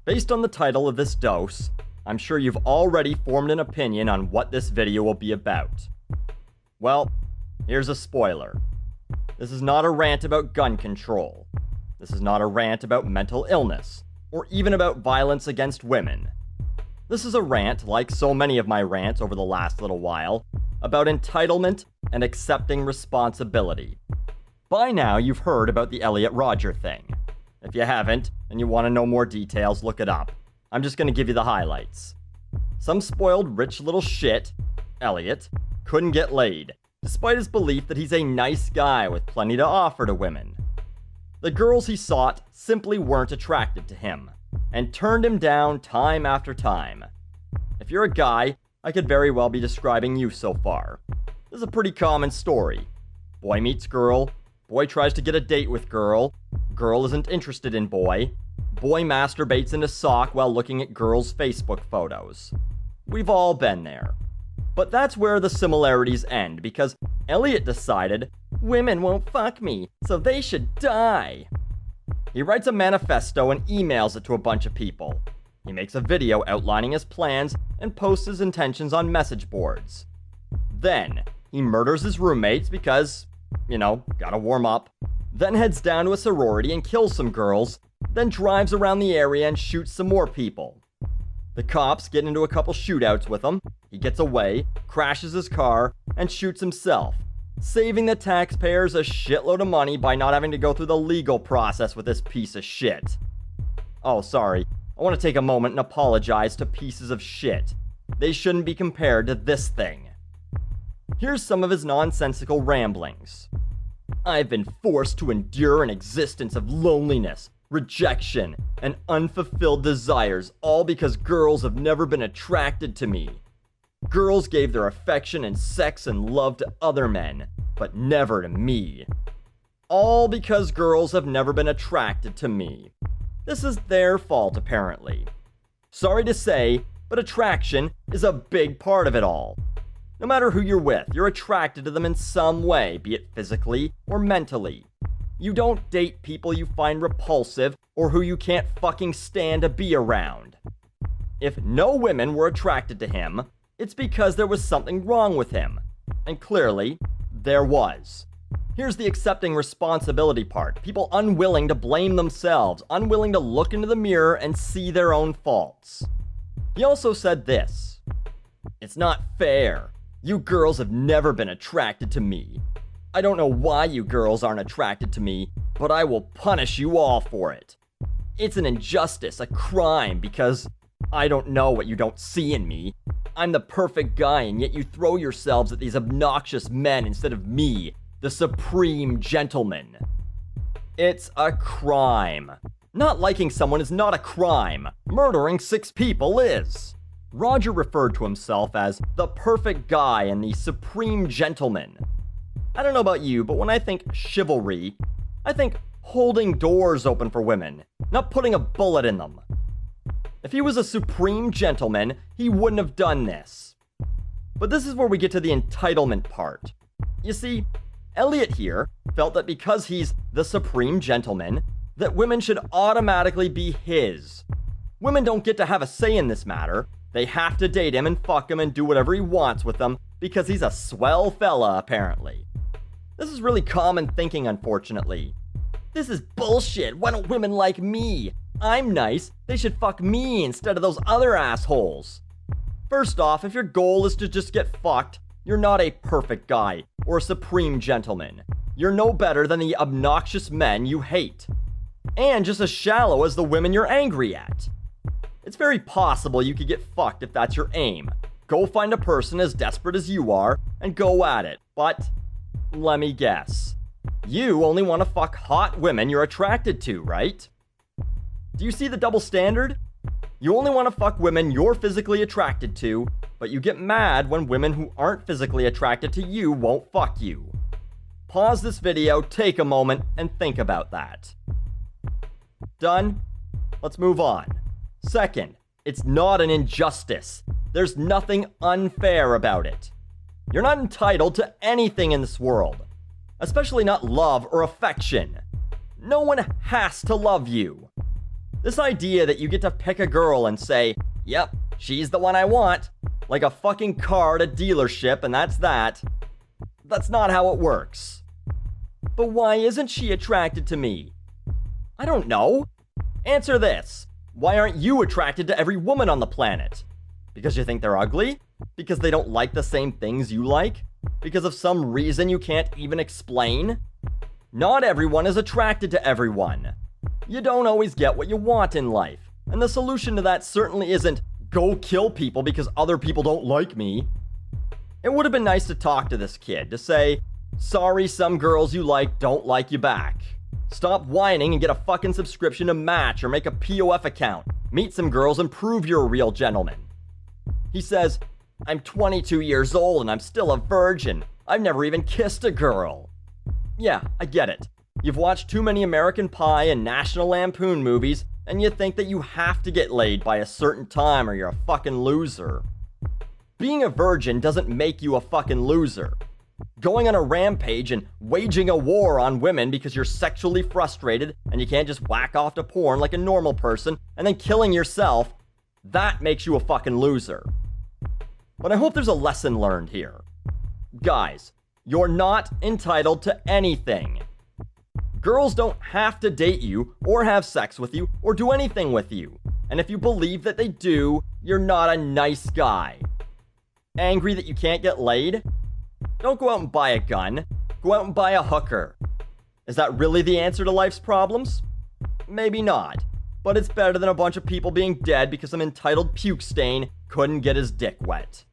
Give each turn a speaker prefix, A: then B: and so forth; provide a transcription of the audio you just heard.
A: Based on the title of this dose, I'm sure you've already formed an opinion on what this video will be about. Well, here's a spoiler. This is not a rant about gun control. This is not a rant about mental illness, or even about violence against women. This is a rant, like so many of my rants over the last little while, about entitlement and accepting responsibility. By now, you've heard about the Elliot Rodger thing. If you haven't, and you want to know more details, look it up. I'm just going to give you the highlights. Some spoiled rich little shit, Elliot, couldn't get laid, despite his belief that he's a nice guy with plenty to offer to women. The girls he sought simply weren't attracted to him, and turned him down time after time. If you're a guy, I could very well be describing you so far. This is a pretty common story. Boy meets girl, boy tries to get a date with girl isn't interested in boy masturbates in a sock while looking at girl's Facebook photos. We've all been there. But that's where the similarities end, because Elliot decided, women won't fuck me, so they should die. He writes a manifesto and emails it to a bunch of people. He makes a video outlining his plans and posts his intentions on message boards. Then, he murders his roommates because, gotta warm up. Then heads down to a sorority and kills some girls, then drives around the area and shoots some more people. The cops get into a couple shootouts with him, he gets away, crashes his car, and shoots himself, saving the taxpayers a shitload of money by not having to go through the legal process with this piece of shit. Oh, sorry. I want to take a moment and apologize to pieces of shit. They shouldn't be compared to this thing. Here's some of his nonsensical ramblings. I've been forced to endure an existence of loneliness, rejection, and unfulfilled desires, all because girls have never been attracted to me. Girls gave their affection and sex and love to other men, but never to me. All because girls have never been attracted to me. This is their fault, apparently. Sorry to say, but attraction is a big part of it all. No matter who you're with, you're attracted to them in some way, be it physically or mentally. You don't date people you find repulsive or who you can't fucking stand to be around. If no women were attracted to him, it's because there was something wrong with him. And clearly, there was. Here's the accepting responsibility part. People unwilling to blame themselves, unwilling to look into the mirror and see their own faults. He also said this. It's not fair. You girls have never been attracted to me. I don't know why you girls aren't attracted to me, but I will punish you all for it. It's an injustice, a crime, because I don't know what you don't see in me. I'm the perfect guy, and yet you throw yourselves at these obnoxious men instead of me, the supreme gentleman. It's a crime. Not liking someone is not a crime. Murdering 6 people is. Rodger referred to himself as the perfect guy and the supreme gentleman. I don't know about you, but when I think chivalry, I think holding doors open for women, not putting a bullet in them. If he was a supreme gentleman, he wouldn't have done this. But this is where we get to the entitlement part. You see, Elliot here felt that because he's the supreme gentleman, that women should automatically be his. Women don't get to have a say in this matter. They have to date him and fuck him and do whatever he wants with them because he's a swell fella, apparently. This is really common thinking, unfortunately. This is bullshit. Why don't women like me? I'm nice. They should fuck me instead of those other assholes. First off, if your goal is to just get fucked, you're not a perfect guy or a supreme gentleman. You're no better than the obnoxious men you hate. And just as shallow as the women you're angry at. It's very possible you could get fucked if that's your aim. Go find a person as desperate as you are and go at it. But let me guess. You only want to fuck hot women you're attracted to, right? Do you see the double standard? You only want to fuck women you're physically attracted to, but you get mad when women who aren't physically attracted to you won't fuck you. Pause this video, take a moment, and think about that. Done? Let's move on. Second, it's not an injustice. There's nothing unfair about it. You're not entitled to anything in this world, especially not love or affection. No one has to love you. This idea that you get to pick a girl and say, yep, she's the one I want, like a fucking car at a dealership and that's not how it works. But why isn't she attracted to me? I don't know. Answer this. Why aren't you attracted to every woman on the planet? Because you think they're ugly? Because they don't like the same things you like? Because of some reason you can't even explain? Not everyone is attracted to everyone. You don't always get what you want in life. And the solution to that certainly isn't go kill people because other people don't like me. It would have been nice to talk to this kid, to say, sorry, some girls you like don't like you back. Stop whining and get a fucking subscription to Match or make a POF account. Meet some girls and prove you're a real gentleman. He says, I'm 22 years old and I'm still a virgin. I've never even kissed a girl. Yeah, I get it. You've watched too many American Pie and National Lampoon movies, and you think that you have to get laid by a certain time or you're a fucking loser. Being a virgin doesn't make you a fucking loser. Going on a rampage and waging a war on women because you're sexually frustrated and you can't just whack off to porn like a normal person and then killing yourself, that makes you a fucking loser. But I hope there's a lesson learned here. Guys, you're not entitled to anything. Girls don't have to date you or have sex with you or do anything with you. And if you believe that they do, you're not a nice guy. Angry that you can't get laid? Don't go out and buy a gun. Go out and buy a hooker. Is that really the answer to life's problems? Maybe not. But it's better than a bunch of people being dead because some entitled puke stain couldn't get his dick wet.